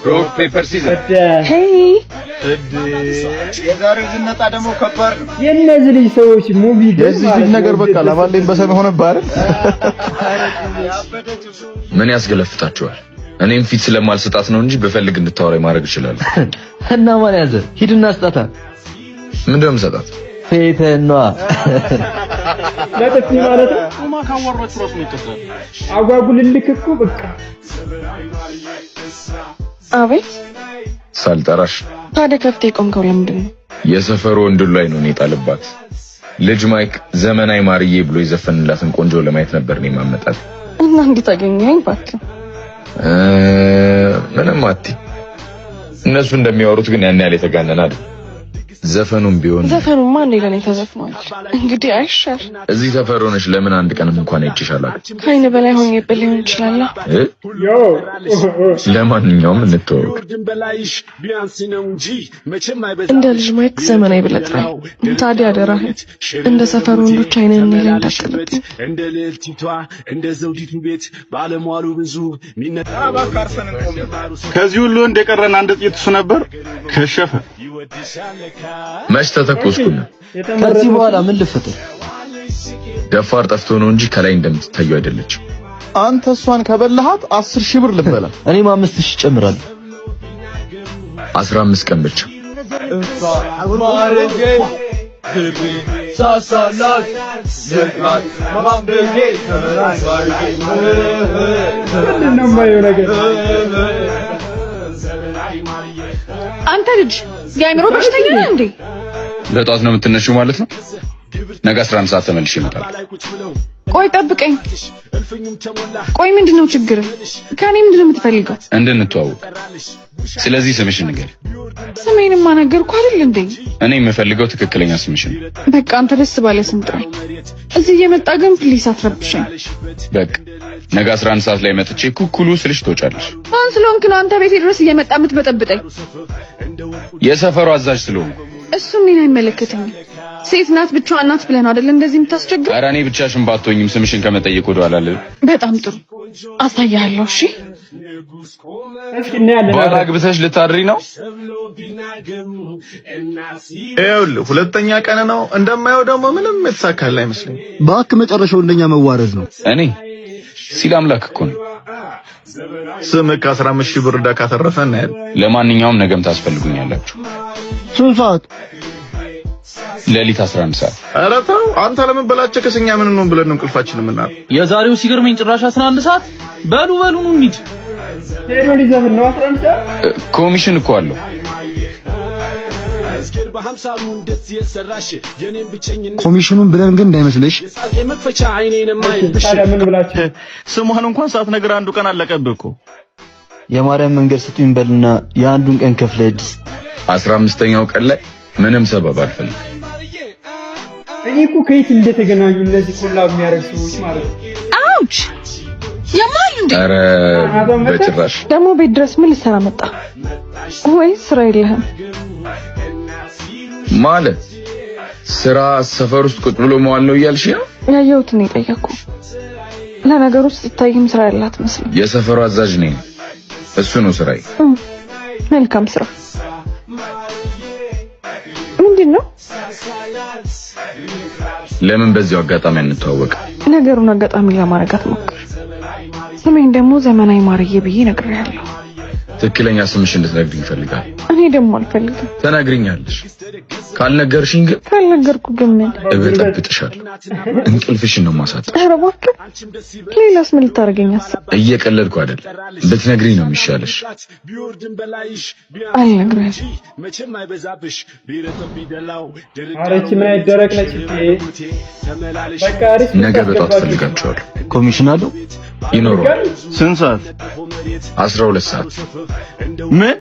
ሮክ ፔፐር ሲዘር ሄይ የዛሬው ዝነጣ ደግሞ ከባድ ነው። የነዚህ ልጅ ሰዎች ሙቪ የዚህ ልጅ ነገር በቃ ለማንዴም በሰም ሆነ ባር ምን ያስገለፍታችኋል? እኔም ፊት ስለማልሰጣት ነው እንጂ በፈልግ እንድታወራይ ማድረግ ይችላል። እና ማን ያዘ? ሂድና ስጣታ። ምንድነው የምሰጣት? ፌተኗ ለጥፊ ማለት ነው። ኡማ ካወራች ራስ ነው ይከታል። አጓጉልልክ እኮ በቃ አቤት ሳልጠራሽ ታዲያ ከፍቴ ቆምከው ለምንድን ነው? የሰፈሩ ወንድ ላይ ነው የጣልባት። ልጅ ማይክ ዘመናዊ ማርዬ ብሎ የዘፈንላትን ቆንጆ ለማየት ነበር ነው ማመጣት። እና እንዴት አገኘኸኝ እባክህ? ምንም አትይ። እነሱ እንደሚያወሩት ግን ያን ያህል የተጋነነ አይደል። ዘፈኑም ቢሆን ዘፈኑማ እንዴ ለኔ ተዘፍኗል። እንግዲህ አይሻል እዚህ ሰፈር ሆነሽ ለምን አንድ ቀንም እንኳን አይጭሻላል? ከአይን በላይ ሆኜብህ ሊሆን ይችላል። ለማንኛውም እንተዋወቅ። እንደ ልጅ ማይክ ዘመናዊ ብለህ ጥራኝ። ታዲያ አደራህን እንደ ሰፈሩ ወንዶች አይነን ላይ እንዳትቀልጥ። እንደ ልዕልቲቷ እንደ ዘውዲቱ ቤት ባለሟሉ ብዙ ሚነጣ ባካርሰን ቆም። ከዚህ ሁሉ እንደቀረን አንድ ጥይት እሱ ነበር ከሸፈ። መች ተተኮስኩና ከዚህ በኋላ ምን ልፈጥር? ደፋር ጠፍቶ ነው እንጂ ከላይ እንደምትታዩ አይደለችም። አንተ እሷን ከበላሃት 10,000 ብር ልበላ። እኔም 5,000 ጨምራለሁ። 15 ቀን ብቻ አንተ ልጅ የአእምሮ በሽተኛ ነህ እንዴ? ለጧት ነው የምትነሺው ማለት ነው? ነገ 11 ሰዓት ተመልሼ እመጣለሁ። ቆይ ጠብቀኝ። ቆይ ምንድነው ችግር? ከኔ ምንድነው የምትፈልገው? እንድንተዋወቅ። ስለዚህ ስምሽን ንገሪ። ስሜንማ ነገርኩ አይደል እንዴ? እኔ የምፈልገው ትክክለኛ ስምሽን። በቃ አንተ ደስ ባለ ስም ጥራኝ። እዚህ እየመጣ ግን ፕሊስ አትረብሽኝ። በቃ ነገ 11 ሰዓት ላይ መጥቼ ኩኩሉ ስልሽ ትወጫለሽ። ማን ስለሆንክ ነው አንተ ቤቴ ድረስ እየመጣ የምትበጠብጠኝ? የሰፈሩ አዛዥ ስለሆንኩ። እሱ እኔን አይመለከተኝም። ሴት ናት ብቻዋን ናት ብለህ ነው አይደል እንደዚህ የምታስቸግር? ኧረ እኔ ብቻሽን ባትሆኝም ስምሽን ከመጠየቅ ወደ ኋላ አልልም። በጣም ጥሩ አሳያለሁ። እሺ እስኪ እናያለን። ባላ ግብተሽ ልታድሪ ነው? ይኸውልህ ሁለተኛ ቀን ነው እንደማየው ደግሞ ምንም የተሳካልህ አይመስለኝም። እባክህ መጨረሻው እንደኛ መዋረድ ነው። እኔ ሲል አምላክ እኮ ነው። ስምህ ከ15,000 ብር ዕዳ ካተረፈ እናያለን። ለማንኛውም ነገም ታስፈልጉኛላችሁ። ስንት ሰዓት? ሌሊት 11 ሰዓት። ኧረ ተው አንተ ለምን በላቸው ከሰኛ ምን ነው ብለን እንቅልፋችን የምናል። የዛሬው ሲገርመኝ ጭራሽ 11 ሰዓት። በሉ ኑ እንሂድ። ሄዶ ሊዘፍን ነው 11 ሰዓት። ኮሚሽን እኮ አለው። ኮሚሽኑን ብለን ግን እንዳይመስልሽ። ታዲያ ምን ብላችሁ ስሟን እንኳን ሳትነግር አንዱ ቀን አለቀብህ እኮ። የማርያም መንገድ ስጡኝ በልና የአንዱን ቀን ከፍለድ 15ኛው ቀን ላይ ምንም ሰበብ አልፈልግም። እኔ እኮ ከየት እንደተገናኙ እነዚህ ኮላብ የሚያደርጉ ሰዎች ማለት ነው። አውች የማን እንዴ? ኧረ በጭራሽ። ደግሞ ቤት ድረስ ምን ልሰራ መጣ? ወይ ስራ የለህም ማለት? ስራ ሰፈር ውስጥ ቁጭ ብሎ መዋል ነው እያልሽ ነው? ያየሁትን የጠየኩ። ለነገሩ ሲታይም ስራ ያላት መስሎኝ። የሰፈሩ አዛዥ ነኝ። እሱ ነው ስራዬ። መልካም ስራ። ምንድነው? ለምን በዚሁ አጋጣሚ አንተዋወቅ? ነገሩን አጋጣሚ ለማድረግ አትሞክር። ስሜን ደግሞ ዘመናዊ ማርዬ ብዬ ነግሬያለሁ። ትክክለኛ ስምሽ እንድትነግሪኝ እፈልጋለሁ። እኔ ደግሞ አልፈልግም። ተናግሪኛለሽ። ካልነገርሽኝ ግን ካልነገርኩ ግን ምን እበጠብጥሻለሁ። እንቅልፍሽን ነው ማሳጣሽ። ኧረ እባክህ ሌላስ ምን ልታደርገኝ አሰብክ? እየቀለድኩ አይደል። ብትነግሪኝ ነው የሚሻለሽ። አልነግርህም። ኧረ ይህች ምን አይነት ደረቅ ነች። በቃ አሪፍ ነገ በጧት እፈልጋቸዋለሁ። ኮሚሽን አለው ይኖረዋል። ስንት ሰዓት? 12 ሰዓት። ምን